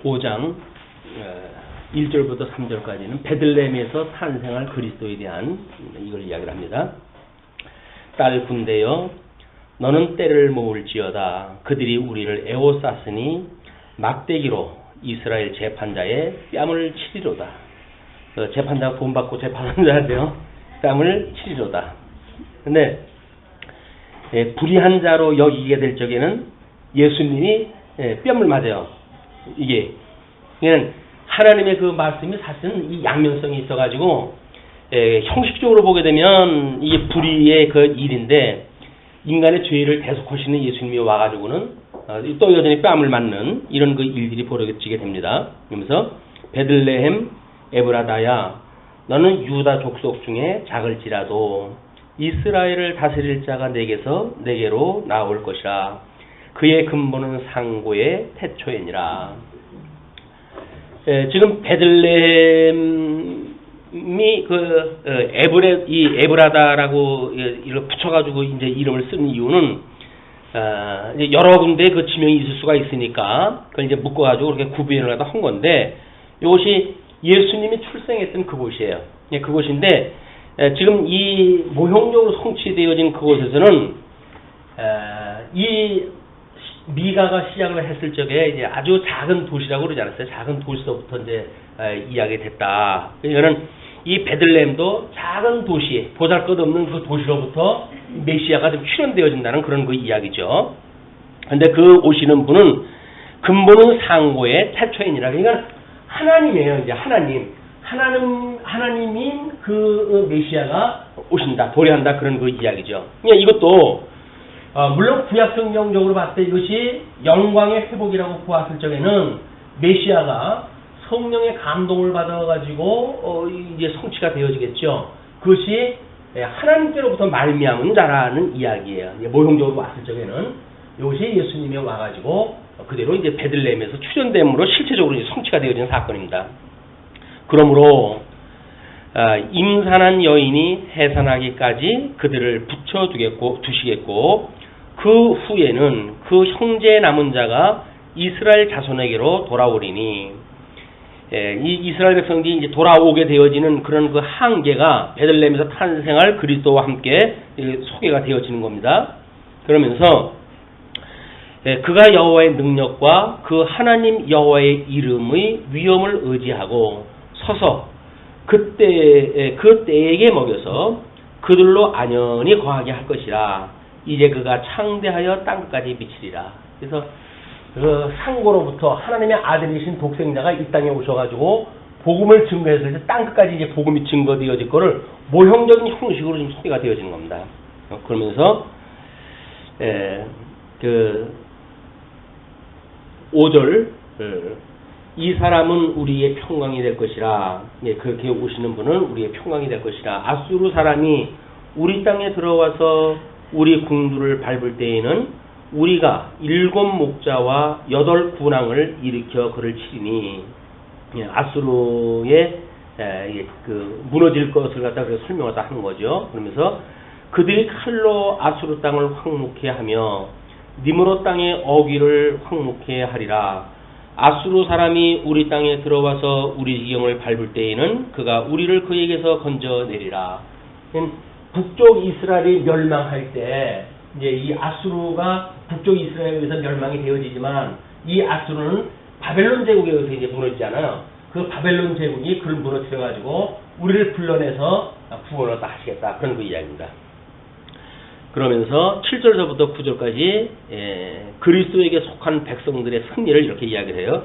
5장 1절부터 3절까지는 베들레헴에서 탄생할 그리스도에 대한 이걸 이야기를 합니다. 딸 군대여 너는 때를 모을지어다. 그들이 우리를 에워쌌으니 막대기로 이스라엘 재판자의 뺨을 치리로다. 재판자가 돈 받고 재판자한테요 뺨을 치리로다. 근데 불의한 자로 여기게 될 적에는 예수님이 뺨을 맞아요. 이게 그냥 하나님의 그 말씀이 사실은 이 양면성이 있어가지고 형식적으로 보게 되면 이게 불의의 그 일인데 인간의 죄를 대속하시는 예수님이 와가지고는 또 여전히 뺨을 맞는 이런 그 일들이 벌어지게 됩니다. 그러면서 베들레헴 에브라다야 너는 유다 족속 중에 작을지라도 이스라엘을 다스릴 자가 내게로 나올 것이라. 그의 근본은 상고의 태초이니라. 지금 베들레헴이 이 에브라다라고 이걸 붙여가지고 이제 이름을 쓰는 이유는 이제 여러 군데 그 지명이 있을 수가 있으니까 그걸 이제 묶어가지고 그렇게 구별을 하다 한 건데 이것이 예수님이 출생했던 그곳이에요. 그곳인데 지금 이 모형적으로 성취되어진 그곳에서는 이 미가가 시작을 했을 적에 이제 아주 작은 도시라고 그러지 않았어요. 작은 도시서부터 이제 이야기 됐다. 이거는 이 베들레헴도 작은 도시, 보잘것없는 그 도시로부터 메시아가 좀 출현되어진다는 그런 그 이야기죠. 근데 그 오시는 분은 근본은 상고의 태초인이라. 그러니까 하나님이에요. 이제 하나님인 그 메시아가 오신다, 도래한다 그런 그 이야기죠. 그러니까 이것도 물론 구약성경적으로 봤을 때 이것이 영광의 회복이라고 보았을 적에는 메시아가 성령의 감동을 받아가지고 이제 성취가 되어지겠죠. 그것이 하나님께로부터 말미암은 자라는 이야기예요. 모형적으로 봤을 적에는 이것이 예수님이 와가지고 그대로 이제 베들레헴에서 출현됨으로 실체적으로 이제 성취가 되어지는 사건입니다. 그러므로 임산한 여인이 해산하기까지 그들을 두시겠고 그 후에는 그 형제의 남은 자가 이스라엘 자손에게로 돌아오리니 이 이스라엘 백성들이 이제 돌아오게 되어지는 그런 그 한계가 베들레헴에서 탄생할 그리스도와 함께 소개가 되어지는 겁니다. 그러면서 그가 여호와의 능력과 그 하나님 여호와의 이름의 위엄을 의지하고 서서 그 때에게 먹여서 그들로 안연히 거하게 할 것이라. 이제 그가 창대하여 땅끝까지 미치리라. 그래서 그 상고로부터 하나님의 아들이신 독생자가 이 땅에 오셔가지고 복음을 증거해서 이제 땅끝까지 이제 복음이 증거되어질 거를 모형적인 형식으로 좀 소개가 되어지는 겁니다. 그러면서 그 5절 이 사람은 우리의 평강이 될 것이라. 그렇게 오시는 분은 우리의 평강이 될 것이라. 아수르 사람이 우리 땅에 들어와서 우리 궁두를 밟을 때에는 우리가 7 목자와 8 군왕을 일으켜 그를 치리니. 아수르의 그 무너질 것을 갖다 설명하다 하는 거죠. 그러면서 그들이 칼로 아수르 땅을 황무케 하며 니므롯 땅의 어귀를 황무케 하리라. 아수르 사람이 우리 땅에 들어와서 우리 지경을 밟을 때에는 그가 우리를 그에게서 건져내리라. 북쪽 이스라엘이 멸망할 때 이제 이 아수르가 북쪽 이스라엘에 의해서 멸망이 되어지지만 이 아수르는 바벨론 제국에 의해서 이제 무너지잖아요. 그 바벨론 제국이 그를 무너뜨려 가지고 우리를 불러내서 구원을 하시겠다 그런 그 이야기입니다. 그러면서 7절서부터 9절까지 그리스도에게 속한 백성들의 승리를 이렇게 이야기를 해요.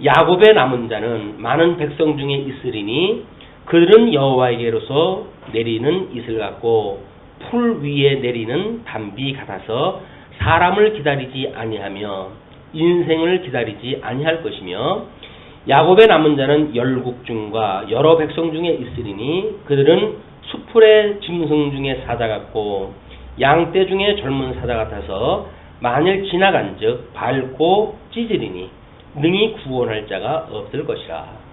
야곱의 남은 자는 많은 백성 중에 있으리니 그들은 여호와에게로서 내리는 이슬 같고 풀 위에 내리는 담비 같아서 사람을 기다리지 아니하며 인생을 기다리지 아니할 것이며 야곱의 남은 자는 열국 중과 여러 백성 중에 있으리니 그들은 수풀의 짐승 중에 사자 같고 양떼 중에 젊은 사자 같아서 만일 지나간즉 밟고 찢으리니 능히 구원할 자가 없을 것이라.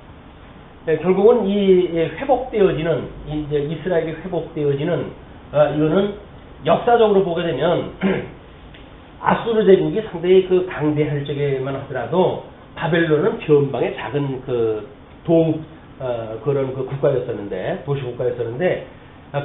결국은 이 회복되어지는 이제 이스라엘이 회복되어지는 이거는 역사적으로 보게 되면 아수르 제국이 상당히 그 강대할 적에만 하더라도 바벨론은 변방의 작은 그런 그 국가였었는데, 도시 국가였었는데,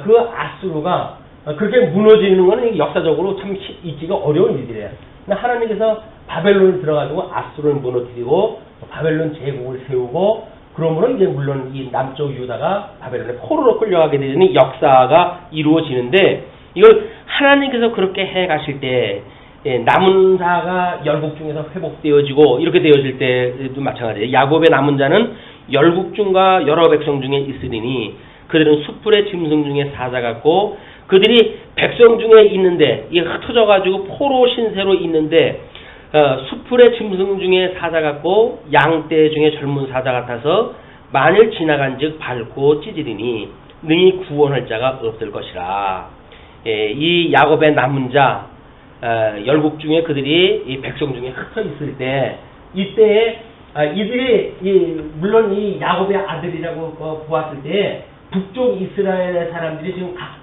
그 아수르가 그렇게 무너지는 거는 역사적으로 참 있기가 어려운 일이래요. 근데 하나님께서 바벨론을 들어가지고 아수르를 무너뜨리고 바벨론 제국을 세우고, 그러므로 이제 물론 이 남쪽 유다가 바벨론의 포로로 끌려가게 되는 역사가 이루어지는데, 이걸 하나님께서 그렇게 해 가실 때 남은 자가 열국 중에서 회복되어지고 이렇게 되어질 때도 마찬가지예요. 야곱의 남은 자는 열국 중과 여러 백성 중에 있으리니 그들은 숯불의 짐승 중에 사자 같고, 그들이 백성 중에 있는데 이게 흩어져 가지고 포로 신세로 있는데 숯불의 짐승 중에 사자 같고 양떼 중에 젊은 사자 같아서 만일 지나간즉 밟고 찢으리니 능히 구원할 자가 없을 것이라. 이 야곱의 남은 자 열국 중에 그들이 이 백성 중에 흩어 있을 때, 이때에 이들이 물론 이 야곱의 아들이라고 보았을 때 북쪽 이스라엘의 사람들이 지금 각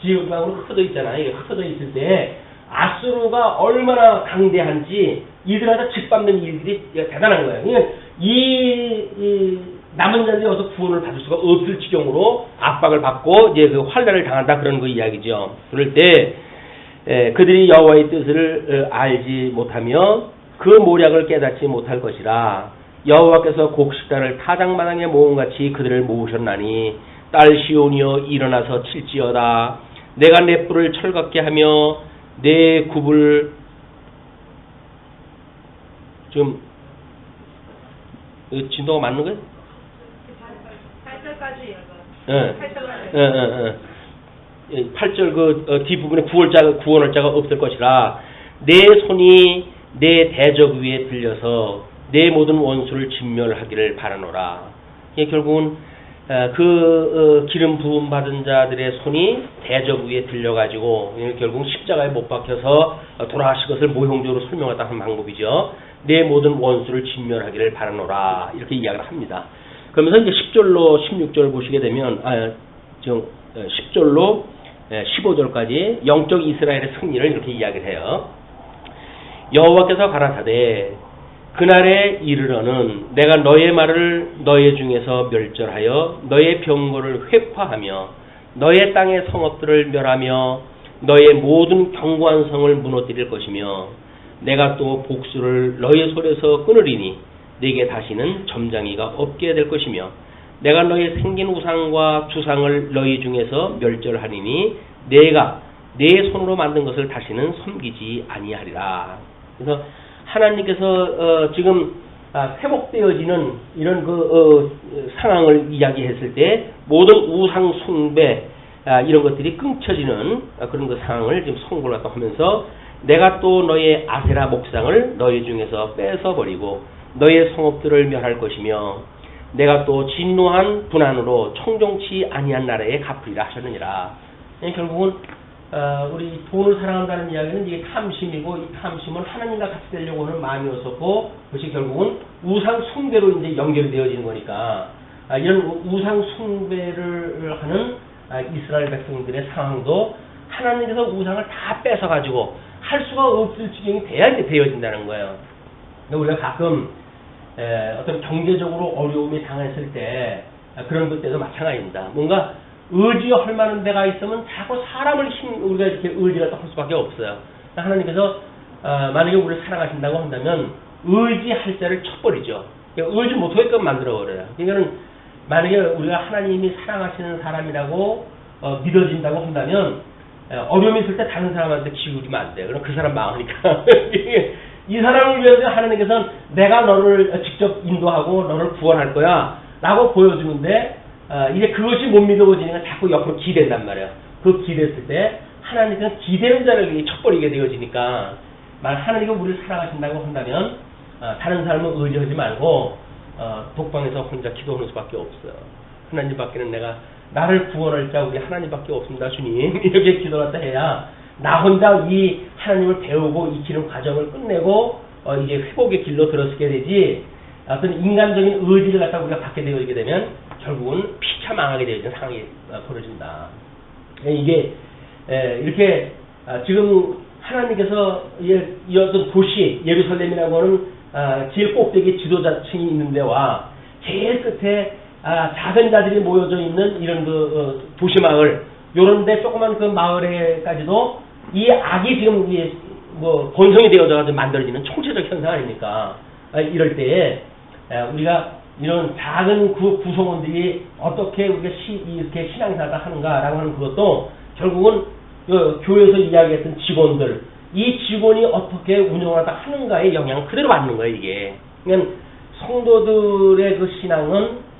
지역으로 흩어져 있잖아요. 흩어져 있을 때 아수르가 얼마나 강대한지 이들한테 짓밟는 일들이 대단한 거예요. 그러니까 이 남은 자들이 어서 구원을 받을 수가 없을 지경으로 압박을 받고 이제 그 환난을 당한다, 그런 그 이야기죠. 그럴 때 그들이 여호와의 뜻을 알지 못하며 그 모략을 깨닫지 못할 것이라. 여호와께서 곡식단을 타작마당에 모음같이 그들을 모으셨나니 딸 시온이여 일어나서 칠지어다. 내가 내 뿔을 철갑게 하며 내 굽을 지금 진도가 맞는 거예요? 8절까지. 8절 그 뒷부분에 구원할 자가 없을 것이라. 내 손이 내 대적 위에 들려서 내 모든 원수를 진멸하기를 바라노라. 이게 결국은 기름 부음 받은 자들의 손이 대적 위에 들려가지고 결국 십자가에 못 박혀서 돌아가실 것을 모형적으로 설명하다 하는 방법이죠. 내 모든 원수를 진멸하기를 바라노라, 이렇게 이야기를 합니다. 그러면서 이제 10절로 16절 보시게 되면 10절로 15절까지 영적 이스라엘의 승리를 이렇게 이야기를 해요. 여호와께서 가라사대 그날에 이르러는 내가 너의 말을 너의 중에서 멸절하여 너의 병거를 회파하며 너의 땅의 성읍들을 멸하며 너의 모든 견고한 성을 무너뜨릴 것이며 내가 또 복수를 너의 손에서 끊으리니 네게 다시는 점장이가 없게 될 것이며 내가 너의 생긴 우상과 주상을 너희 중에서 멸절하리니 내가 내 손으로 만든 것을 다시는 섬기지 아니하리라. 그래서 하나님께서 지금 회복되어지는 이런 상황을 이야기했을 때 모든 우상 숭배 이런 것들이 끊쳐지는 그런 그 상황을 지금 선고를 하면서 내가 또 너의 아세라 목상을 너희 중에서 뺏어버리고 너의 성읍들을 멸할 것이며 내가 또 진노한 분한으로 청종치 아니한 나라에 갚으리라 하셨느니라. 결국은 우리 돈을 사랑한다는 이야기는 이게 탐심이고, 이 탐심은 하나님과 같이 되려고 하는 마음이었었고, 그것이 결국은 우상 숭배로 이제 연결되어지는 거니까, 이런 우상 숭배를 하는 이스라엘 백성들의 상황도 하나님께서 우상을 다 뺏어가지고 할 수가 없을 지경이 돼야 이제 되어진다는 거예요. 근데 우리가 가끔 어떤 경제적으로 어려움이 당했을 때 그런 것들도 마찬가지입니다. 뭔가 의지할 만한 데가 있으면 자꾸 사람을 우리가 이렇게 의지를 할 수밖에 없어요. 하나님께서 만약에 우리를 사랑하신다고 한다면 의지할 자를 쳐버리죠. 의지 못하게끔 만들어버려요. 그러니까 만약에 우리가 하나님이 사랑하시는 사람이라고 믿어진다고 한다면 어려움이 있을 때 다른 사람한테 기울이면 안 돼요. 그럼 그 사람 망하니까. 이 사람을 위해서 하나님께서는 내가 너를 직접 인도하고 너를 구원할 거야 라고 보여주는데 이제 그것이 못 믿어지니까 자꾸 옆으로 기댄단 말이에요. 그 기댔을 때 하나님께서는 기대는 자를 쳐버리게 되어지니까 하나님이 우리를 사랑하신다고 한다면 다른 사람은 의지하지 말고 독방에서 혼자 기도하는 수밖에 없어요. 하나님밖에는 나를 구원할 자 우리 하나님밖에 없습니다 주님, 이렇게 기도를 해야 나 혼자 이 하나님을 배우고 익히는 과정을 끝내고 이제 회복의 길로 들어서게 되지, 어떤 인간적인 의지를 갖다 우리가 받게 되어지게 되면 결국은 피차 망하게 되어지는 상황이 벌어진다. 이게 이렇게 지금 하나님께서 이 어떤 도시 예루살렘이라고 하는 제일 꼭대기 지도자층이 있는 데와 제일 끝에 작은 자들이 모여져 있는 이런 도시마을, 요런데 조그만 그 마을에까지도 이 악이 지금 본성이 되어져가지고 만들어지는 총체적 현상 아닙니까? 이럴 때에 우리가 이런 작은 그 구성원들이 어떻게 우리가 이렇게 신앙생활을 하는가라고 하는 그것도 결국은 교회에서 이야기했던 직원들, 이 직원이 어떻게 운영을 하는가에 영향을 그대로 받는 거예요, 이게. 그러니까 성도들의 그 신앙은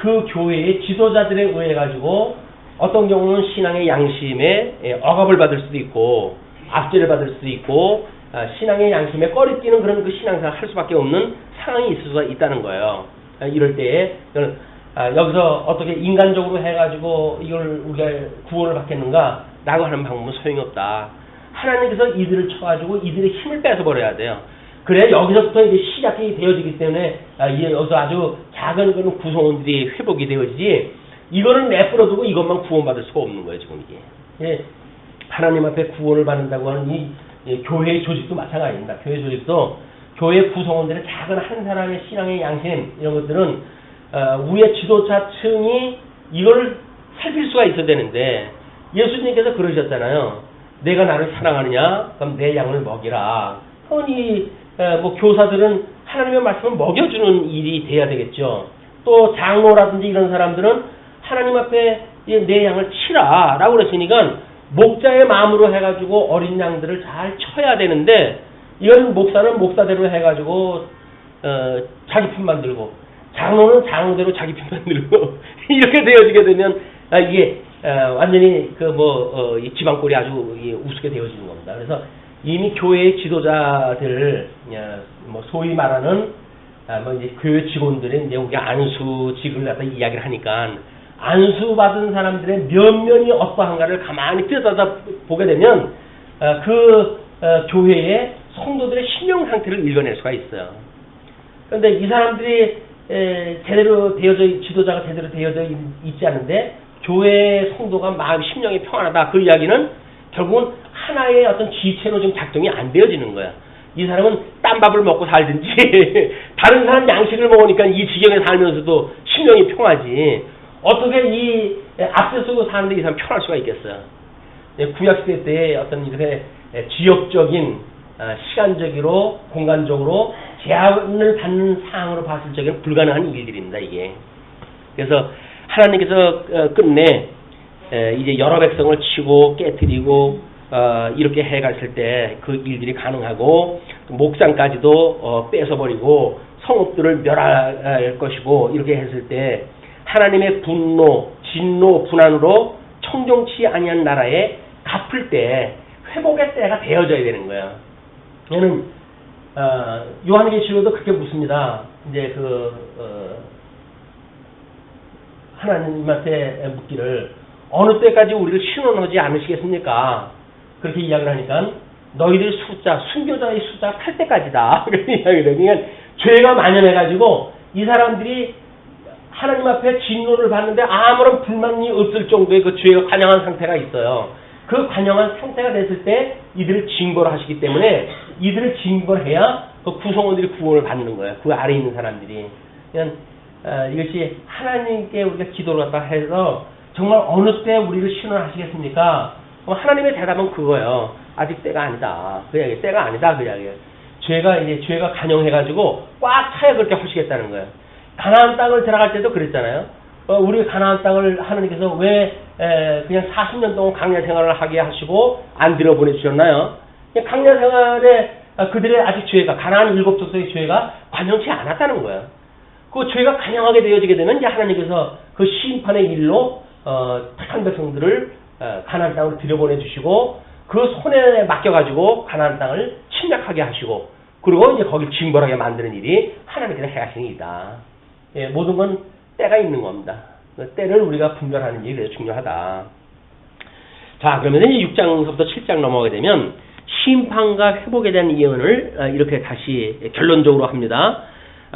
그 교회의 지도자들에 의해 가지고 어떤 경우는 신앙의 양심에 억압을 받을 수도 있고 압제를 받을 수도 있고 신앙의 양심에 꺼리끼는 그런 그 신앙생활을 할 수밖에 없는 상황이 있을 수가 있다는 거예요. 이럴 때에 여기서 어떻게 인간적으로 해가지고 이걸 우리가 구원을 받겠는가 라고 하는 방법은 소용이 없다. 하나님께서 이들을 쳐가지고 이들의 힘을 뺏어버려야 돼요. 그래야 여기서부터 이제 시작이 되어지기 때문에 여기서 아주 작은 그런 구성원들이 회복이 되어지지, 이거를 내버려두고 이것만 구원받을 수가 없는 거예요, 지금 이게. 하나님 앞에 구원을 받는다고 하는 이 교회의 조직도 마찬가지입니다. 교회 조직도 교회 구성원들의 작은 한 사람의 신앙의 양심, 이런 것들은 위의 지도자층이 이걸 살필 수가 있어야 되는데, 예수님께서 그러셨잖아요. 내가 나를 사랑하느냐? 그럼 내 양을 먹이라. 흔히 교사들은 하나님의 말씀을 먹여주는 일이 돼야 되겠죠. 또 장로라든지 이런 사람들은 하나님 앞에 내 양을 치라 라고 그랬으니까 목자의 마음으로 해가지고 어린 양들을 잘 쳐야 되는데, 이건 목사는 목사대로 해가지고 자기 편 만들고, 장로는 장로대로 자기 편 만들고 이렇게 되어지게 되면 이게 완전히 이 지방골이 아주 우습게 되어지는 겁니다. 그래서 이미 교회의 지도자들, 소위 말하는 이제 교회 직원들이 이제 우리가 안수직을 갖다 이야기를 하니까, 안수받은 사람들의 면면이 어떠한가를 가만히 들여다보게 보게 되면 교회의 성도들의 심령 상태를 읽어낼 수가 있어요. 그런데 이 사람들이 제대로 지도자가 제대로 되어져 있지 않은데 교회 성도가 마음 심령이 평안하다, 그 이야기는 결국은 하나의 어떤 지체로 좀 작동이 안 되어지는 거야. 이 사람은 딴밥을 먹고 살든지 다른 사람 양식을 먹으니까 이 지경에 살면서도 심령이 평하지, 어떻게 이 앞세 쓰고 사는데 이 사람 편할 수가 있겠어요. 구약시대 때 어떤 이렇게 지역적인 시간적으로 공간적으로 제한을 받는 상황으로 봤을 적에는 불가능한 일들입니다, 이게. 그래서 하나님께서 끝내 이제 여러 백성을 치고 깨뜨리고 이렇게 해갔을 때 그 일들이 가능하고, 목상까지도 뺏어버리고 성읍들을 멸할 것이고, 이렇게 했을 때 하나님의 분노, 진노, 분한으로 청정치 아니한 나라에 갚을 때 회복의 때가 되어져야 되는 거예요. 얘는 요한계시록도 그렇게 묻습니다. 이제 하나님한테 묻기를 어느 때까지 우리를 신원하지 않으시겠습니까? 그렇게 이야기를 하니까 너희들 순교자의 숫자가 탈 때까지다. 그렇게 이야기를 해요. 그러니까 죄가 만연해가지고 이 사람들이 하나님 앞에 진노를 받는데 아무런 불만이 없을 정도의 그 죄가 관영한 상태가 있어요. 그 관영한 상태가 됐을 때 이들을 징벌을 하시기 때문에 이들을 징벌해야 그 구성원들이 구원을 받는 거예요. 그 아래에 있는 사람들이. 그냥 이것이 하나님께 우리가 기도를 갖다 해서 정말 어느 때 우리를 신원하시겠습니까? 그럼 하나님의 대답은 그거예요. 아직 때가 아니다. 그 이야기. 때가 아니다. 그 이야기예요. 죄가 관영해가지고 꽉 차야 그렇게 하시겠다는 거예요. 가나안 땅을 들어갈 때도 그랬잖아요. 우리 가나안 땅을 하나님께서 왜 그냥 40년 동안 광야 생활을 하게 하시고 안 들여보내주셨나요? 광야 생활에 그들의 아직 죄가, 가나안 7족속의 죄가 관영치 않았다는 거예요. 그 죄가 관영하게 되어지게 되면 이제 하나님께서 그 심판의 일로 택한 백성들을 가나안 땅으로 들여보내주시고 그 손에 맡겨가지고 가나안 땅을 침략하게 하시고, 그리고 이제 거길 징벌하게 만드는 일이 하나님께서 해하시는 일이다. 예, 모든 건 때가 있는 겁니다. 때를 우리가 분별하는 일이 그래서 중요하다. 자, 그러면 이제 6장부터 7장 넘어가게 되면 심판과 회복에 대한 예언을 이렇게 다시 결론적으로 합니다.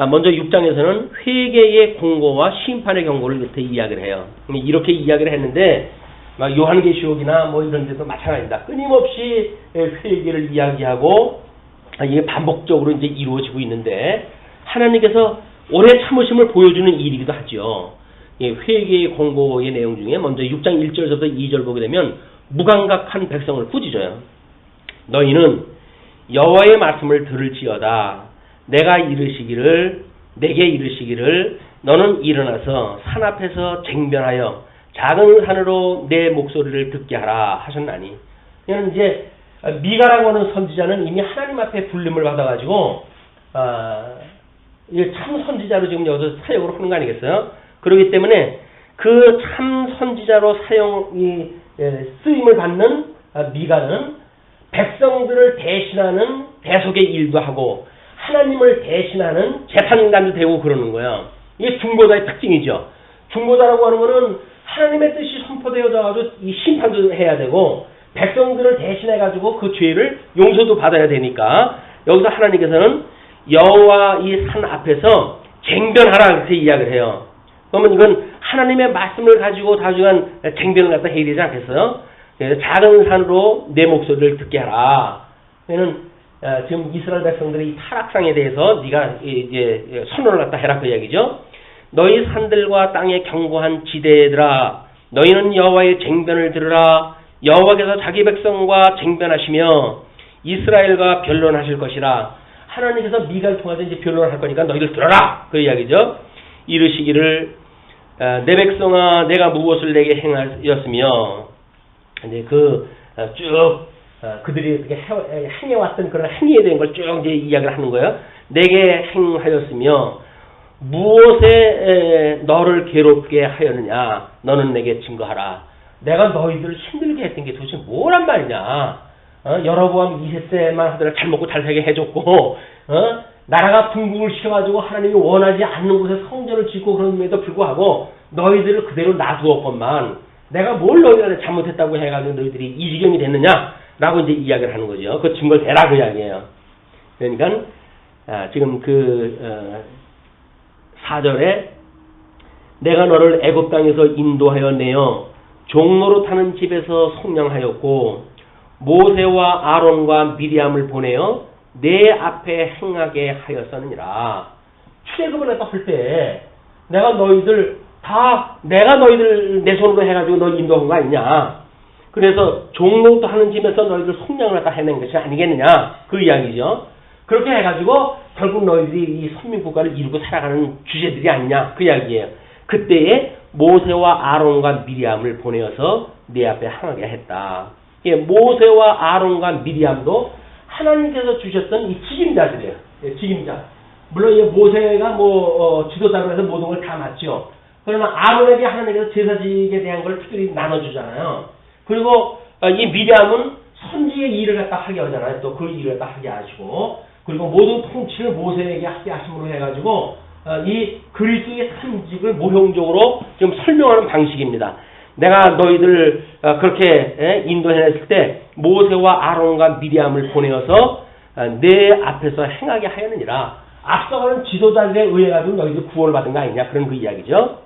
먼저 6장에서는 회개의 공고와 심판의 경고를 이렇게 이야기를 해요. 이렇게 이야기를 했는데 요한계시록이나 뭐 이런 데도 마찬가지입니다. 끊임없이 회개를 이야기하고 이게 반복적으로 이제 이루어지고 있는데 하나님께서 오래 참으심을 보여주는 일이기도 하죠. 예, 회개의 공고의 내용 중에 먼저 6장 1절부터 2절 보게 되면 무감각한 백성을 꾸짖어요. 너희는 여호와의 말씀을 들을지어다. 내게 이르시기를 너는 일어나서 산 앞에서 쟁변하여 작은 산으로 내 목소리를 듣게 하라 하셨나니. 이는 이제 미가라고 하는 선지자는 이미 하나님 앞에 불림을 받아가지고 참 선지자로 지금 여기서 사역을 하는 거 아니겠어요? 그렇기 때문에 그 참 선지자로 쓰임을 받는 미가는 백성들을 대신하는 대속의 일도 하고 하나님을 대신하는 재판관도 되고 그러는 거예요. 이게 중보자의 특징이죠. 중보자라고 하는 거는 하나님의 뜻이 선포되어져가지고 이 심판도 해야 되고 백성들을 대신해가지고 그 죄를 용서도 받아야 되니까 여기서 하나님께서는 여호와 이 산 앞에서 쟁변하라 이렇게 이야기를 해요. 그러면 이건 하나님의 말씀을 가지고 다중한 쟁변을 갖다 해야 되지 않겠어요? 작은 산으로 내 목소리를 듣게 하라. 그러면 지금 이스라엘 백성들의 이 타락상에 대해서 네가 이제 선언을 갖다 해라 그 이야기죠. 너희 산들과 땅의 견고한 지대들아, 너희는 여호와의 쟁변을 들으라. 여호와께서 자기 백성과 쟁변하시며 이스라엘과 변론하실 것이라. 하나님께서 미가를 통해서 이제 변론을 할 거니까 너희들 들어라 그 이야기죠. 이르시기를 내 백성아 내가 무엇을 내게 행하였으며 이제 그들이 어떻게 행해왔던 그런 행위에 대한 걸 쭉 이제 이야기를 하는 거예요. 내게 행하였으며 무엇에 너를 괴롭게 하였느냐? 너는 내게 증거하라. 내가 너희들을 힘들게 했던 게 도대체 뭐란 말이냐? 여로보암 2세 때만 하더라도 잘 먹고 잘 살게 해줬고, 나라가 분국을 시켜가지고 하나님이 원하지 않는 곳에 성전을 짓고 그럼에도 불구하고 너희들을 그대로 놔두었건만 내가 뭘 너희들한테 잘못했다고 해가지고 너희들이 이 지경이 됐느냐라고 이제 이야기를 하는 거죠. 그 증거를 대라 그 이야기예요. 그러니까 지금 4절에 내가 너를 애굽 땅에서 인도하여 내어 종로로 타는 집에서 속량하였고 모세와 아론과 미리암을 보내어 내 앞에 행하게 하였었느니라. 출애굽을 했다 할 때 내가 너희들 내 손으로 해가지고 너 인도한 거 아니냐. 그래서 종로도 하는 집에서 너희들 속량을 갖다 해낸 것이 아니겠느냐. 그 이야기죠. 그렇게 해가지고 결국 너희들이 이 선민국가를 이루고 살아가는 주제들이 아니냐. 그 이야기예요. 그때에 모세와 아론과 미리암을 보내어서 내 앞에 행하게 했다. 예, 모세와 아론과 미리암도 하나님께서 주셨던 이 직임자들이에요. 예, 직임자. 물론 이 모세가 지도자로 해서 모든 걸 다 맡죠. 그러나 아론에게 하나님께서 제사직에 대한 걸 특별히 나눠주잖아요. 그리고 이 미리암은 선지의 일을 갖다 하게 하잖아요. 또 그 일을 갖다 하게 하시고, 그리고 모든 통치를 모세에게 하게 하심으로 해가지고 이 그리스도의 산직을 모형적으로 좀 설명하는 방식입니다. 내가 너희들 그렇게 인도해냈을 때 모세와 아론과 미리암을 보내어서 내 앞에서 행하게 하였느니라. 앞서가는 지도자들에 의해 가지고 너희들 구원을 받은 거 아니냐, 그런 그 이야기죠.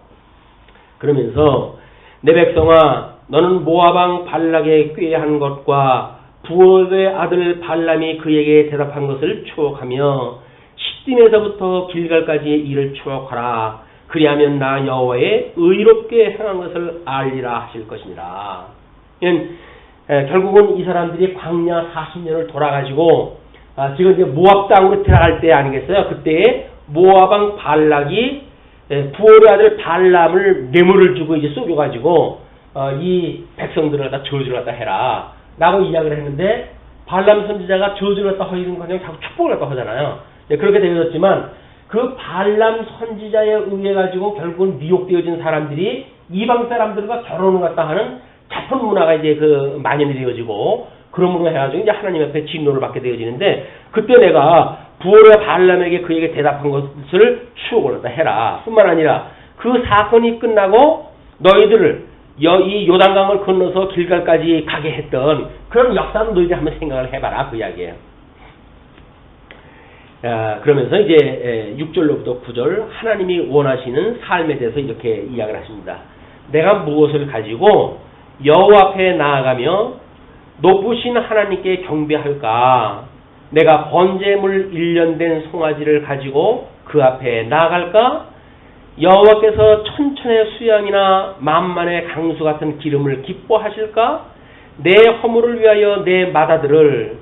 그러면서 내 백성아 너는 모압 왕 발락의 꾀한 것과 부올의 아들 발람이 그에게 대답한 것을 추억하며 시딤에서부터 길갈까지의 일을 추억하라. 그리하면 나 여호와의 의롭게 행한 것을 알리라 하실 것이니라. 결국은 이 사람들이 광야 40년을 돌아가지고 지금 이제 모압 땅으로 들어갈 때 아니겠어요? 그때 모압 왕 발락이 부올의 아들 발람을 뇌물을 주고 이제 속여가지고 이 백성들을 갖다 저주를 갖다 해라 라고 이야기를 했는데, 발람 선지자가 저주를 갖다 하기는 그냥 자꾸 축복을 갖다 하잖아요. 그렇게 되어졌지만 그 발람 선지자에 의해 가지고 결국은 미혹되어진 사람들이 이방 사람들과 결혼을 갖다 하는 자폰 문화가 이제 만연이 되어지고, 그러므로 해가지고 이제 하나님 앞에 진노를 받게 되어지는데, 그때 내가 부올의 발람에게 그에게 대답한 것을 추억을 갖다 해라. 뿐만 아니라 그 사건이 끝나고 너희들을 이 요단강을 건너서 길갈까지 가게 했던 그런 역사도 너희들이 한번 생각을 해봐라. 그 이야기예요. 그러면서 이제 6절로부터 9절 하나님이 원하시는 삶에 대해서 이렇게 이야기를 하십니다. 내가 무엇을 가지고 여호와 앞에 나아가며 높으신 하나님께 경배할까? 내가 번제물 1년 된 송아지를 가지고 그 앞에 나아갈까? 여호와께서 천천의 수양이나 만만의 강수 같은 기름을 기뻐하실까? 내 허물을 위하여 내 마다들을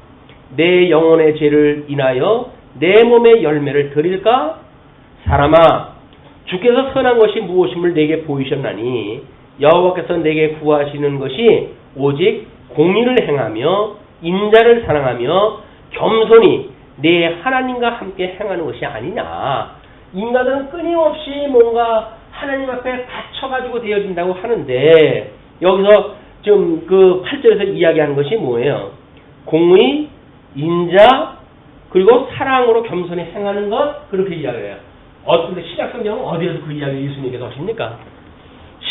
내 영혼의 죄를 인하여 내 몸의 열매를 드릴까? 사람아, 주께서 선한 것이 무엇임을 내게 보이셨나니 여호와께서 내게 구하시는 것이 오직 공의를 행하며 인자를 사랑하며 겸손히 내 하나님과 함께 행하는 것이 아니냐. 인간은 끊임없이 뭔가 하나님 앞에 갇혀가지고 되어진다고 하는데 여기서 좀 그 8절에서 이야기하는 것이 뭐예요? 공의, 인자, 그리고 사랑으로 겸손히 행하는 것, 그렇게 이야기해요. 근데 신약성경은 어디에서 그 이야기를 예수님께서 하십니까?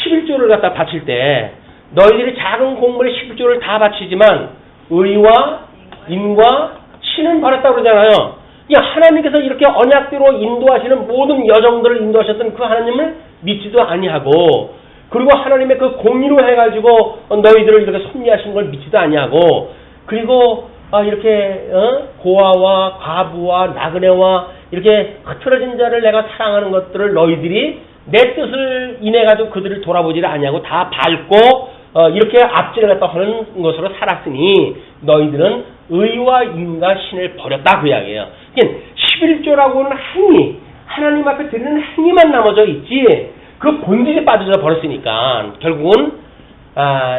11조를 갖다 바칠 때 너희들이 작은 공물에 11조를 다 바치지만 의와 인과 신은 버렸다고 그러잖아요. 하나님께서 이렇게 언약대로 인도하시는 모든 여정들을 인도하셨던 그 하나님을 믿지도 아니하고, 그리고 하나님의 그 공의로 해가지고 너희들을 이렇게 섭리하신 걸 믿지도 아니하고, 그리고 이렇게 고아와 과부와 나그네와 이렇게 흐트러진 자를 내가 사랑하는 것들을 너희들이 내 뜻을 인해가지고 그들을 돌아보지를 아니하고 다 밟고 이렇게 앞질을 갖다 하는 것으로 살았으니 너희들은 의와 인과 신을 버렸다, 그 이야기예요. 11조라고는 행위, 하나님 앞에 드리는 행위만 남아져 있지 그 본질에 빠져서 버렸으니까 결국은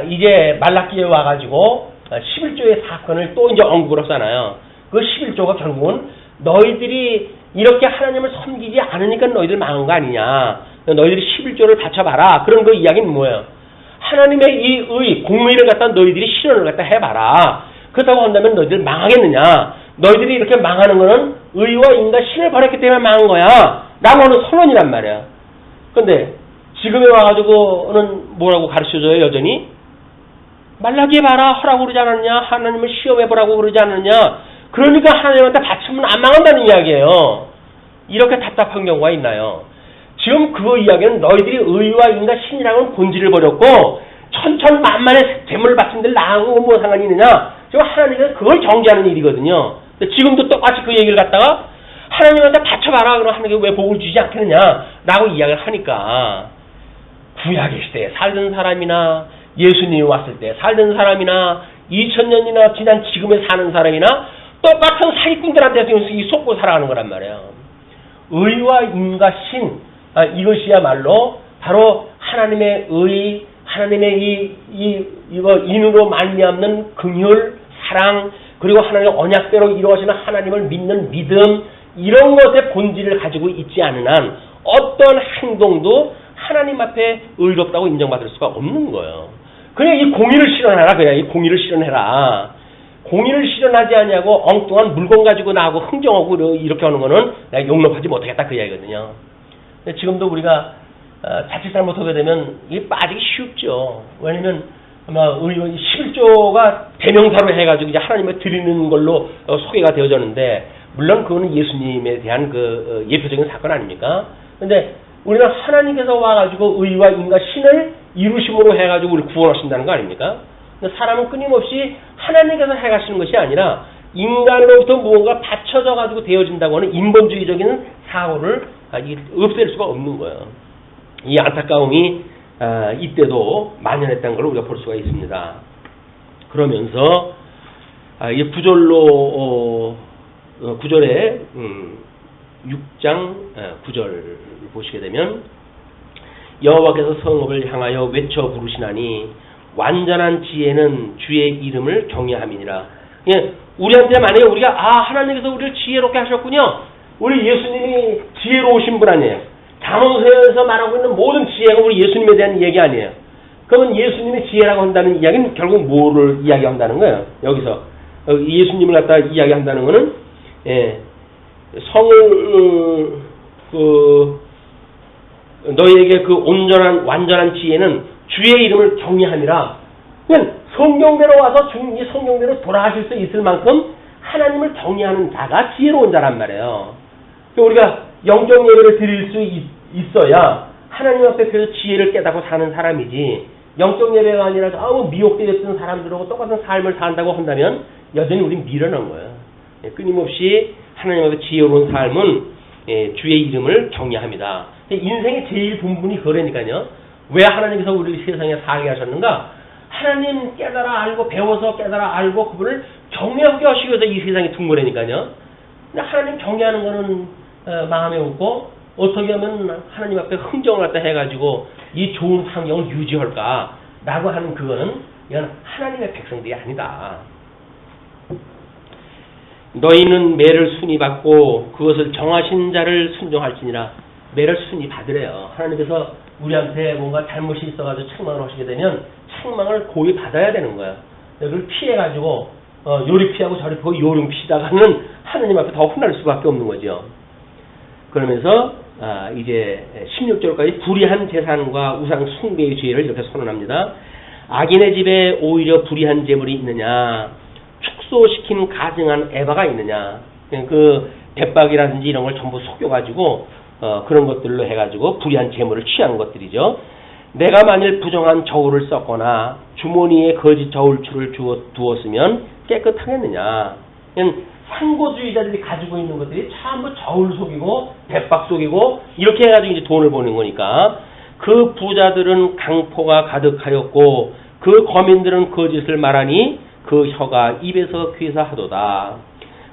이제 말라기에 와가지고 11조의 사건을 또 이제 언급을 하잖아요. 그 11조가 결국은 너희들이 이렇게 하나님을 섬기지 않으니까 너희들 망한 거 아니냐. 너희들이 11조를 바쳐봐라. 그런 그 이야기는 뭐예요? 하나님의 이 의, 공의를 갖다 너희들이 실현을 갖다 해봐라. 그렇다고 한다면 너희들 망하겠느냐. 너희들이 이렇게 망하는 거는 의와 인과 신을 버렸기 때문에 망한 거야. 라고 하는 선언이란 말이야. 근데 지금에 와가지고는 뭐라고 가르쳐줘요, 여전히? 말라기에 봐라 하라고 그러지 않았냐? 하나님을 시험해보라고 그러지 않았냐? 그러니까 하나님한테 바치면 안 망한다는 이야기예요. 이렇게 답답한 경우가 있나요? 지금 그 이야기는 너희들이 의와 인과 신이라는 본질을 버렸고 천천만만의 재물을 바친 데를 나하고 뭐 상관이 있느냐? 지금 하나님은 그걸 정죄하는 일이거든요. 근데 지금도 똑같이 그 얘기를 갖다가 하나님한테 바쳐봐라 그러면 하나님이 왜 복을 주지 않겠느냐? 라고 이야기를 하니까 구약의 시대에 살던 사람이나 예수님이 왔을 때 살던 사람이나 2000년이나 지난 지금에 사는 사람이나 똑같은 사기꾼들한테 속고 살아가는 거란 말이에요. 의와 인과 신, 이것이야말로 바로 하나님의 의, 하나님의 이거 인으로 말미암는 긍휼, 사랑, 그리고 하나님의 언약대로 이루어지는 하나님을 믿는 믿음, 이런 것의 본질을 가지고 있지 않은 한 어떤 행동도 하나님 앞에 의롭다고 인정받을 수가 없는 거예요. 그냥 이 공의를 실현해라. 그냥 이 공의를 실현해라. 공의를 실현하지 않냐고 엉뚱한 물건 가지고 나하고 흥정하고 이렇게 하는 거는 내가 용납하지 못하겠다, 그 이야기거든요. 근데 지금도 우리가 자칫 잘못하게 되면 이게 빠지기 쉽죠. 왜냐면 아마 11조가 대명사로 해가지고 이제 하나님을 드리는 걸로 소개가 되어졌는데, 물론 그거는 예수님에 대한 그 예표적인 사건 아닙니까? 근데 우리는 하나님께서 와가지고 의와 인과 신을 이루심으로 해가지고 우리를 구원하신다는 거 아닙니까? 근데 사람은 끊임없이 하나님께서 해가시는 것이 아니라 인간으로부터 무언가 받쳐져가지고 되어진다고 하는 인본주의적인 사고를 없앨 수가 없는 거예요. 이 안타까움이 이때도 만연했다는 걸 우리가 볼 수가 있습니다. 그러면서 이 구절에 6장 9절 보시게 되면 여호와께서 성읍을 향하여 외쳐 부르시나니 완전한 지혜는 주의 이름을 경외함이니라. 우리한테 만약에 우리가 하나님께서 우리를 지혜롭게 하셨군요. 우리 예수님이 지혜로우신 분 아니에요. 잠언서에서 말하고 있는 모든 지혜가 우리 예수님에 대한 얘기 아니에요. 그러면 예수님이 지혜라고 한다는 이야기는 결국 뭐를 이야기한다는 거예요? 여기서 예수님을 갖다 이야기한다는 거는 성을 너희에게 그 온전한 완전한 지혜는 주의 이름을 경외함이라. 그냥 성경대로 와서 이 성경대로 돌아가실 수 있을 만큼 하나님을 경외하는 자가 지혜로운 자란 말이에요. 우리가 영적 예배를 드릴 수 있어야 하나님 앞에서 지혜를 깨닫고 사는 사람이지, 영적 예배가 아니라 미혹되었던 사람들하고 똑같은 삶을 산다고 한다면 여전히 우린 미련한 거예요. 끊임없이 하나님 앞에 지혜로운 삶은 주의 이름을 경외합니다. 인생의 제일 본분이 그러니까요. 왜 하나님께서 우리를 세상에 살게 하셨는가? 하나님 깨달아 알고 배워서 깨달아 알고 그분을 경외하게 하시기 위해서 이 세상에 둔 거라니까요. 하나님 경외하는 거는 마음에 없고 어떻게 하면 하나님 앞에 흥정을 갖다 해가지고 이 좋은 환경을 유지할까 라고 하는 그거는 이건 하나님의 백성들이 아니다. 너희는 매를 순히 받고 그것을 정하신 자를 순종할지니라. 매를 순히 받으래요. 하나님께서 우리한테 뭔가 잘못이 있어가지고 책망을 하시게 되면 책망을 고이 받아야 되는 거야. 그걸 피해가지고 요리 피하고 저리 피하고 요령 피다가는 하나님 앞에 더 혼날 수밖에 없는 거죠. 그러면서 이제 16절까지 불의한 재산과 우상 숭배의 죄를 이렇게 선언합니다. 악인의 집에 오히려 불의한 재물이 있느냐, 축소시킨 가증한 에바가 있느냐. 그 백박이라든지 이런 걸 전부 속여가지고 그런 것들로 해가지고 불의한 재물을 취한 것들이죠. 내가 만일 부정한 저울을 썼거나 주머니에 거짓 저울추를 두었으면 깨끗하겠느냐. 상고주의자들이 가지고 있는 것들이 전부 저울 속이고 백박 속이고 이렇게 해가지고 이제 돈을 버는 거니까 그 부자들은 강포가 가득하였고 그 거민들은 거짓을 말하니 그 혀가 입에서 괴사하도다.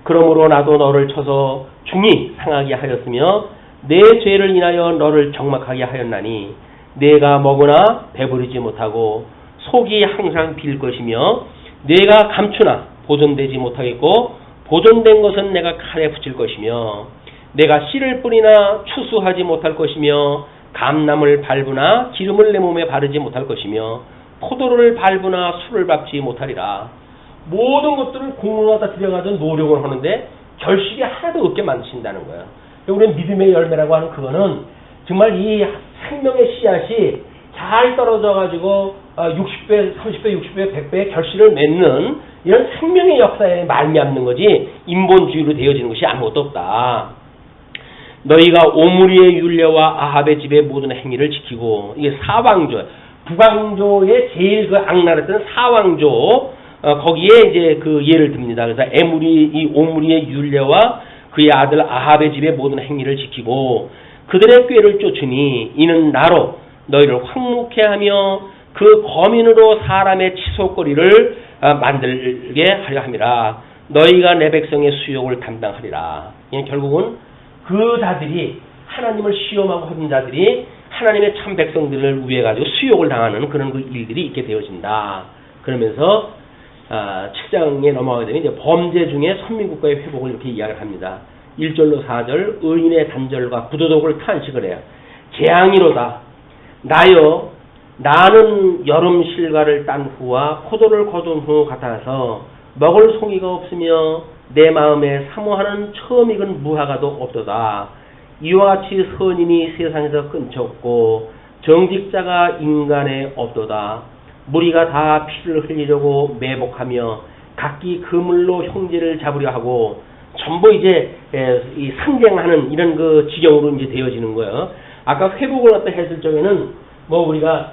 그러므로 나도 너를 쳐서 중히 상하게 하였으며 내 죄를 인하여 너를 적막하게 하였나니 내가 먹으나 배부르지 못하고 속이 항상 빌 것이며 내가 감추나 보존되지 못하겠고 보존된 것은 내가 칼에 붙일 것이며 내가 씨를 뿌리나 추수하지 못할 것이며 감람을 밟으나 기름을 내 몸에 바르지 못할 것이며 포도를 밟으나 술을 밟지 못하리라. 모든 것들을 공을 갖다 들여가지고 노력을 하는데 결실이 하나도 없게 만드신다는 거예요. 우리는 믿음의 열매라고 하는 그거는 정말 이 생명의 씨앗이 잘 떨어져가지고 60배, 30배, 60배, 100배의 결실을 맺는 이런 생명의 역사에 말미암는 거지 인본주의로 되어지는 것이 아무것도 없다. 너희가 오므리의 율례와 아합의 집의 모든 행위를 지키고 이게 사왕조, 북왕조의 제일 그 악랄했던 사왕조 거기에 이제 그 예를 듭니다. 그래서 이 오므리의 율례와 그의 아들 아합의 집의 모든 행위를 지키고 그들의 꾀를 쫓으니 이는 나로 너희를 황묵해 하며 그 거민으로 사람의 치솟거리를 만들게 하려 함이라. 너희가 내 백성의 수욕을 담당하리라. 결국은 그 자들이 하나님을 시험하고 하는 자들이 하나님의 참 백성들을 위해 가지고 수욕을 당하는 그런 그 일들이 있게 되어진다. 그러면서 7장에 넘어가게 되면 이제 범죄 중에 선민국가의 회복을 이렇게 이야기를 합니다. 1절로 4절 의인의 단절과 부도덕을 탄식을 해요. 재앙이로다. 나여 나는 여름 실과를 딴 후와 포도를 거둔 후 같아서 먹을 송이가 없으며 내 마음에 사모하는 처음 익은 무화과도 없도다. 이와 같이 선인이 세상에서 끊쳤고 정직자가 인간에 없도다. 무리가 다 피를 흘리려고 매복하며 각기 그물로 형제를 잡으려 하고 전부 이제 이 상쟁하는 이런 그 지경으로 이제 되어지는 거예요. 아까 회복을 갖다 했을 적에는 뭐 우리가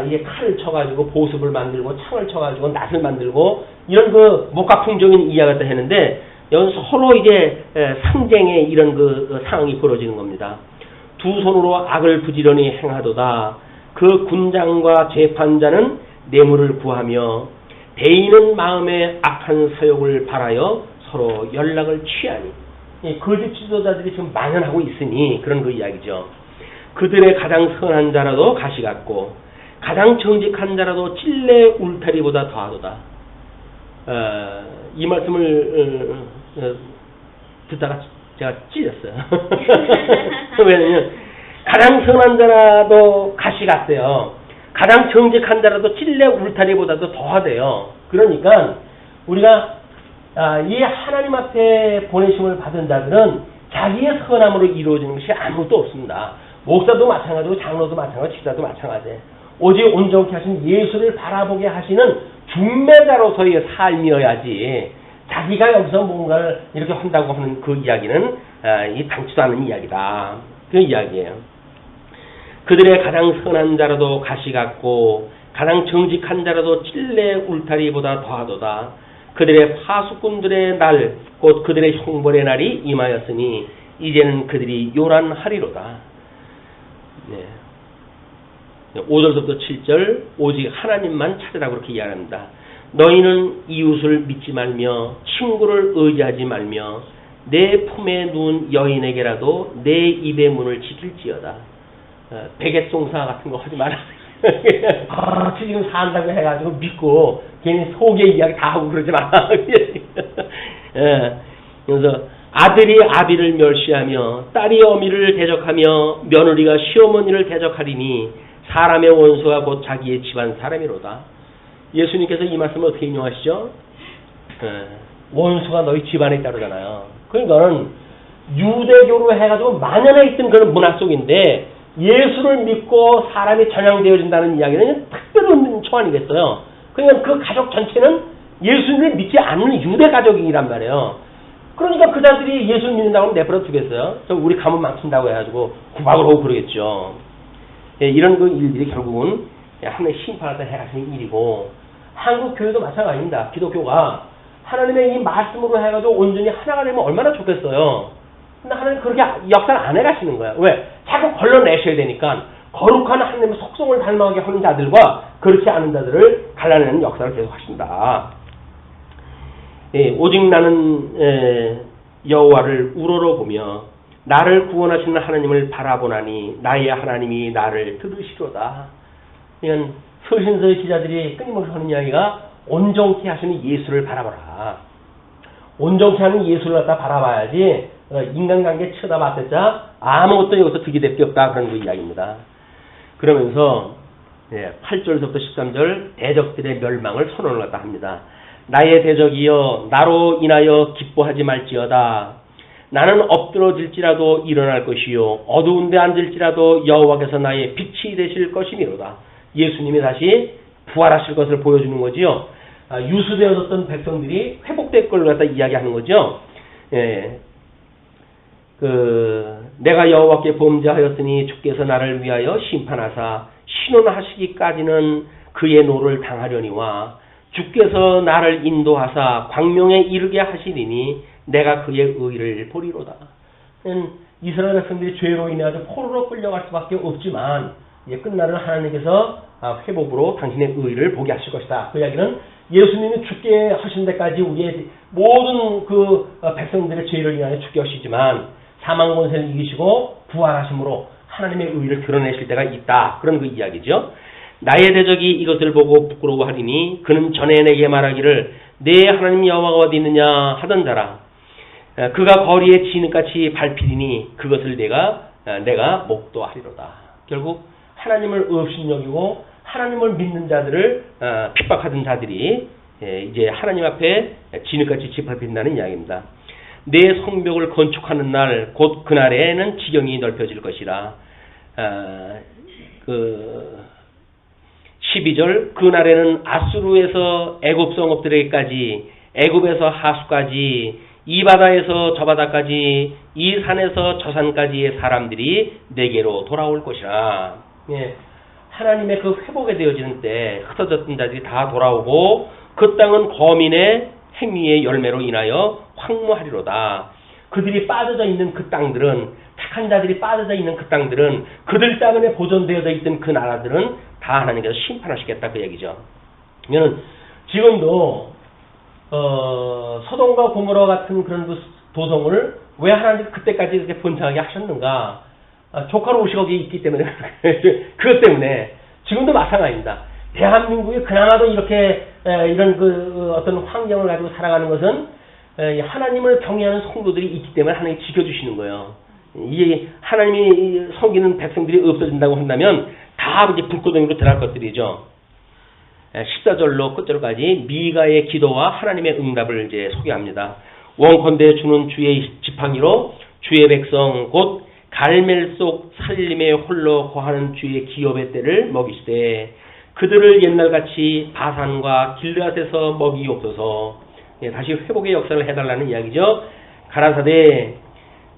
이게 칼을 쳐가지고 보습을 만들고 창을 쳐가지고 낫을 만들고 이런 그 목가풍적인 이야기 갖다 했는데 여기 서로 이제 상쟁의 이런 그 상황이 벌어지는 겁니다. 두 손으로 악을 부지런히 행하도다. 그 군장과 재판자는 뇌물을 구하며 대인은 마음에 악한 서욕을 바라여 서로 연락을 취하니 거짓 지도자들이 지금 만연하고 있으니 그런 그 이야기죠. 그들의 가장 선한 자라도 가시 같고 가장 정직한 자라도 찔레 울타리보다 더하도다. 이 말씀을 듣다가 제가 찔렸어요. 왜냐면 가장 선한 자라도 가시 같대요. 가장 정직한 자라도 찔레 울타리보다도 더하대요. 그러니까 우리가 이 하나님 앞에 보내심을 받은 자들은 자기의 선함으로 이루어지는 것이 아무것도 없습니다. 목사도 마찬가지고 장로도 마찬가지고 집사도 마찬가지예요. 오직 온전케 하신 예수를 바라보게 하시는 중매자로서의 삶이어야지 자기가 여기서 뭔가를 이렇게 한다고 하는 그 이야기는 이 당치도 않은 이야기다. 그 이야기예요. 그들의 가장 선한 자라도 가시 같고 가장 정직한 자라도 찔레 울타리보다 더하도다. 그들의 파수꾼들의 날 곧 그들의 형벌의 날이 임하였으니 이제는 그들이 요란하리로다. 네. 5절부터 7절 오직 하나님만 찾으라고 그렇게 이야기합니다. 너희는 이웃을 믿지 말며 친구를 의지하지 말며 내 품에 누운 여인에게라도 내 입의 문을 지킬지어다. 베갯송사 같은 거 하지 말아요. 지금 산다고 해가지고 믿고 괜히 속에 이야기 다 하고 그러지 마. 그래서 아들이 아비를 멸시하며 딸이 어미를 대적하며 며느리가 시어머니를 대적하리니 사람의 원수가 곧 자기의 집안 사람이로다. 예수님께서 이 말씀을 어떻게 인용하시죠? 원수가 너희 집안에 있다잖아요. 그러니까는 유대교로 해가지고 만연해 있던 그런 문화 속인데 예수를 믿고 사람이 전향되어진다는 이야기는 특별히 없는 초 아니겠어요? 그러니까 그 가족 전체는 예수님을 믿지 않는 유대 가족이란 말이에요. 그러니까 그 자들이 예수를 믿는다고 하면 내버려 두겠어요? 우리 가문 망친다고 해가지고 구박을 하고 그러겠죠. 이런 그 일들이 결국은 하나님의 심판하다 해가시는 일이고, 한국 교회도 마찬가지입니다. 기독교가 하나님의 이 말씀으로 해가지고 온전히 하나가 되면 얼마나 좋겠어요. 근데 하나님 그렇게 역사를 안 해가시는 거야. 왜? 자꾸 걸러내셔야 되니까 거룩한 하나님의 속성을 닮아가게 하는 자들과 그렇지 않은 자들을 갈라내는 역사를 계속 하신다. 오직 나는 여호와를 우러러보며 나를 구원하시는 하나님을 바라보나니 나의 하나님이 나를 들으시로다. 이건 서신서의 기자들이 끊임없이 하는 이야기가 온전케 하시는 예수를 바라보라. 온전케 하는 예수를 갖다 바라봐야지 인간관계 쳐다봤자 아무것도 여기서 득이 될 게 없다. 그런 그 이야기입니다. 그러면서 8절부터 13절 대적들의 멸망을 선언을 갖다 합니다. 나의 대적이여 나로 인하여 기뻐하지 말지어다. 나는 엎드러질지라도 일어날 것이요 어두운 데 앉을지라도 여호와께서 나의 빛이 되실 것이미로다. 예수님이 다시 부활하실 것을 보여주는 거지요. 유수되어졌던 백성들이 회복될 걸 갖다 이야기하는 거죠. 내가 여호와께 범죄하였으니 주께서 나를 위하여 심판하사 신원하시기까지는 그의 노를 당하려니와 주께서 나를 인도하사 광명에 이르게 하시리니 내가 그의 의를 보리로다. 이스라엘 백성들이 죄로 인해 아주 포로로 끌려갈 수밖에 없지만 이제 끝나는 하나님께서 회복으로 당신의 의를 보게 하실 것이다. 그 이야기는 예수님이 죽게 하신 데까지 우리의 모든 그 백성들의 죄를 위하여 죽게 하시지만 사망 권세를 이기시고 부활하심으로 하나님의 의를 드러내실 때가 있다. 그런 그 이야기죠. 나의 대적이 이것을 보고 부끄러워하리니 그는 전에 내게 말하기를 내 하나님 여호와가 어디 있느냐 하던 자라. 그가 거리에 진흙같이 밟히리니 그것을 내가 목도하리로다. 결국 하나님을 업신여기고 하나님을 믿는 자들을 핍박하던 자들이 이제 하나님 앞에 진흙같이 짓밟힌다는 이야기입니다. 내 성벽을 건축하는 날 곧 그날에는 지경이 넓혀질 것이라. 12절 그날에는 아수르에서 애굽 성읍들에게까지 애굽에서 하수까지 이 바다에서 저 바다까지 이 산에서 저 산까지의 사람들이 내게로 돌아올 것이라. 하나님의 그 회복에 되어지는 때 흩어졌던 자들이 다 돌아오고 그 땅은 거민의 행위의 열매로 인하여 황무하리로다. 그들이 빠져져 있는 그 땅들은 착한 자들이 빠져져 있는 그 땅들은 그들 때문에 보존되어져 있던 그 나라들은 다 하나님께서 심판하시겠다 그 얘기죠. 그러면 지금도 소돔과 고모라 같은 그런 그 도성을 왜 하나님께서 그때까지 이렇게 번창하게 하셨는가? 조카로 오시고 거기 있기 때문에 그것 때문에 지금도 마찬가지입니다. 대한민국이 그나마도 이렇게 이런 그 어떤 환경을 가지고 살아가는 것은 하나님을 경외하는 성도들이 있기 때문에 하나님이 지켜주시는 거예요. 이 하나님이 섬기는 백성들이 없어진다고 한다면 다 이제 불구덩이로 들어갈 것들이죠. 14절로 끝절까지 미가의 기도와 하나님의 응답을 이제 소개합니다. 원컨대 주는 주의 지팡이로 주의 백성 곧 갈멜 속 살림에 홀로 거하는 주의 기업의 때를 먹이시되 그들을 옛날같이 바산과 길르앗에서 먹이옵소서. 다시 회복의 역사를 해달라는 이야기죠. 가라사대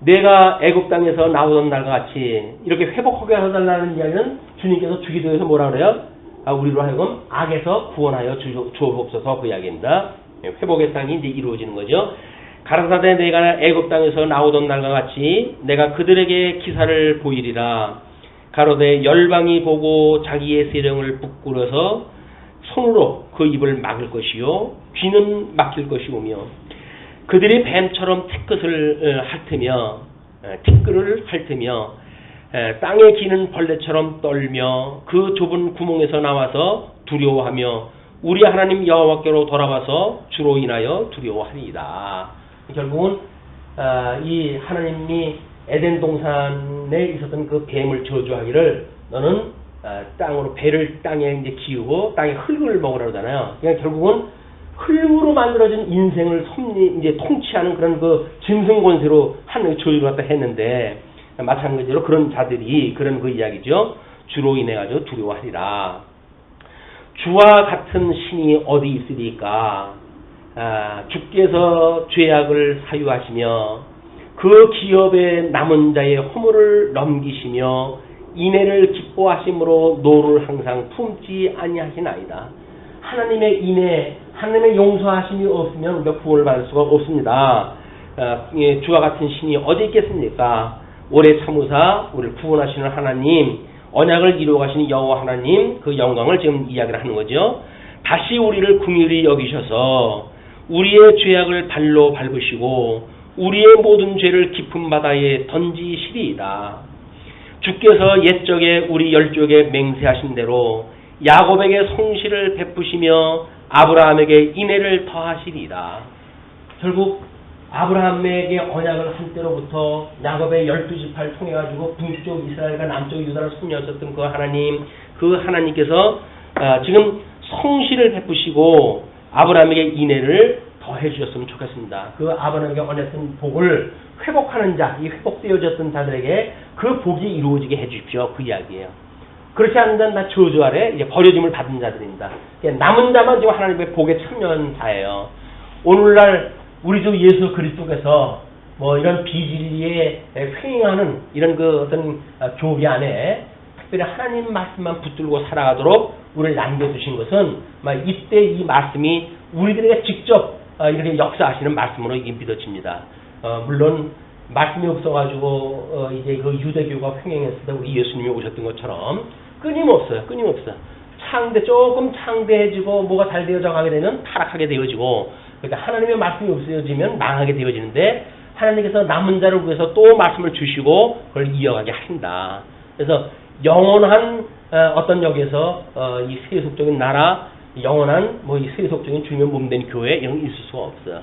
내가 애굽 땅에서 나오던 날과 같이 이렇게 회복하게 해달라는 이야기는 주님께서 주기도에서 뭐라 그래요? 우리로 하여금 악에서 구원하여 주옵소서 그 이야기입니다. 회복의 땅이 이제 이루어지는 거죠. 가라사대 내가 애굽 땅에서 나오던 날과 같이 내가 그들에게 기사를 보이리라. 가로되 열방이 보고 자기의 세력을 부끄러서 손으로 그 입을 막을 것이요 귀는 막힐 것이오며 그들이 뱀처럼 티끌을 핥으며 땅에 기는 벌레처럼 떨며 그 좁은 구멍에서 나와서 두려워하며 우리 하나님 여호와께로 돌아와서 주로 인하여 두려워하리이다. 결국은 이 하나님이 에덴 동산에 있었던 그 뱀을 저주하기를 너는 땅으로 배를 땅에 이제 기우고 땅에 흙을 먹으라 그러잖아요. 그러니까 결국은 흙으로 만들어진 인생을 이제 통치하는 그런 그 짐승 권세로 하는 저주를 갖다 했는데 마찬가지로 그런 자들이 그런 그 이야기죠. 주로 인해 가지고 두려워하리라. 주와 같은 신이 어디 있으리까? 주께서 죄악을 사유하시며 그 기업의 남은 자의 허물을 넘기시며 인애를 기뻐하심으로 노를 항상 품지 아니하시나이다. 하나님의 인애, 하나님의 용서하심이 없으면 우리가 구원을 받을 수가 없습니다. 주와 같은 신이 어디 있겠습니까? 오래 참으사 우리를 구원하시는 하나님, 언약을 이루어 가시는 여호와 하나님, 그 영광을 지금 이야기를 하는 거죠. 다시 우리를 긍휼히 여기셔서 우리의 죄악을 발로 밟으시고 우리의 모든 죄를 깊은 바다에 던지시리이다. 주께서 옛적에 우리 열족에 맹세하신 대로 야곱에게 성실을 베푸시며 아브라함에게 인애를 더하시리이다. 결국 아브라함에게 언약을 한 때로부터 야곱의 12지파를 통해 가지고 북쪽 이스라엘과 남쪽 유다를 섬겼었던 그 하나님, 그 하나님께서 지금 성실을 베푸시고 아브라함에게 인애를 더해 주셨으면 좋겠습니다. 그 아브라함에게 언했던 복을 회복하는 자, 이 회복되어졌던 자들에게 그 복이 이루어지게 해 주십시오. 그 이야기예요. 그렇지 않는 자는 다 저주 아래 이제 버려짐을 받은 자들입니다. 남은 자만 지금 하나님의 복에 참여한 자예요. 오늘날 우리 주 예수 그리스도께서 뭐 이런 비진리에 횡행하는 이런 그 어떤 교리 안에 특별히 하나님 말씀만 붙들고 살아가도록 우리를 남겨두신 것은 이때 이 말씀이 우리들에게 직접 이렇게 역사하시는 말씀으로 이게 믿어집니다. 물론 말씀이 없어가지고 이제 그 유대교가 횡행했을 때 우리 예수님이 오셨던 것처럼 끊임없어요. 조금 창대해지고 뭐가 잘 되어져 가게 되면 타락하게 되어지고, 그러니까 하나님의 말씀이 없어지면 망하게 되어지는데 하나님께서 남은 자를 위해서 또 말씀을 주시고 그걸 이어가게 하신다. 그래서 영원한 어떤 역에서 이 세속적인 나라, 영원한 뭐 이 세속적인 주님의 몸된 교회 이런 게 있을 수가 없어요.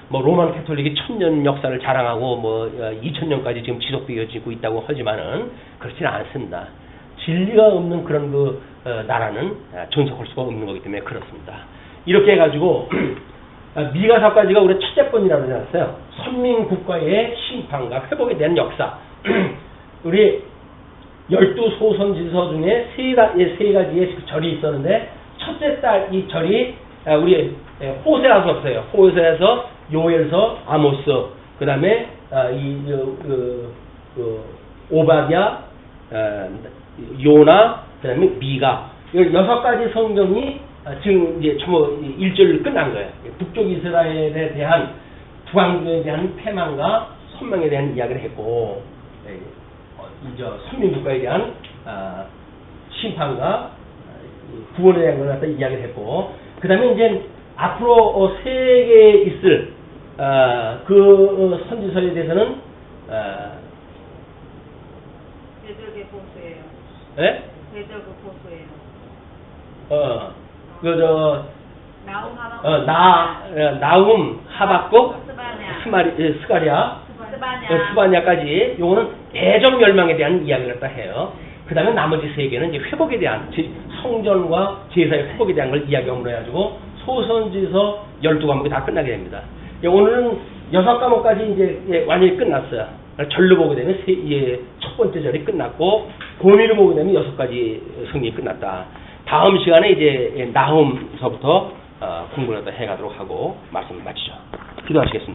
뭐 로만 캐톨릭이 1000년 역사를 자랑하고 뭐 2000년까지 지금 지속되어지고 있다고 하지만은 그렇지는 않습니다. 진리가 없는 그런 그 나라는 존속할 수가 없는 거기 때문에 그렇습니다. 이렇게 해가지고 미가서까지가 우리 첫째 번이라고 하지 않았어요. 선민국가의 심판과 회복에 대한 역사. 우리 12소선지서 중에 세 가지의 절이 있었는데 첫째 달 이 절이 우리 호세아서였어요. 호세아서, 요엘서, 아모스, 그 다음에 오바댜, 요나, 그 다음에 미가. 이 6가지 성경이 지금 이제 전부 1절로 끝난 거예요. 북쪽 이스라엘에 대한 북왕국에 대한 패망과 선망에 대한 이야기를 했고, 이제 선민국가에 대한 심판과 구원에 대한 걸 갖다 이야기를 했고, 그 다음에 이제 앞으로 세계에 있을 그 선지서에 대해서는 대적의 보수예요. 예? 대적의 보수예요. 나움, 하박국, 스가랴, 스바냐까지 요거는 대적 멸망에 대한 이야기를 갖다 해요. 그 다음에 나머지 세 개는 이제 회복에 대한, 성전과 제사의 회복에 대한 걸 이야기함으로 해가지고 소선지서 12과목이 다 끝나게 됩니다. 오늘은 6과목까지 이제 완전히 끝났어요. 절로 보게 되면 첫 번째 절이 끝났고, 범위로 보게 되면 6가지 성경이 끝났다. 다음 시간에 이제 나훔서부터 공부를 해가도록 하고 말씀을 마치죠. 기도하시겠습니다.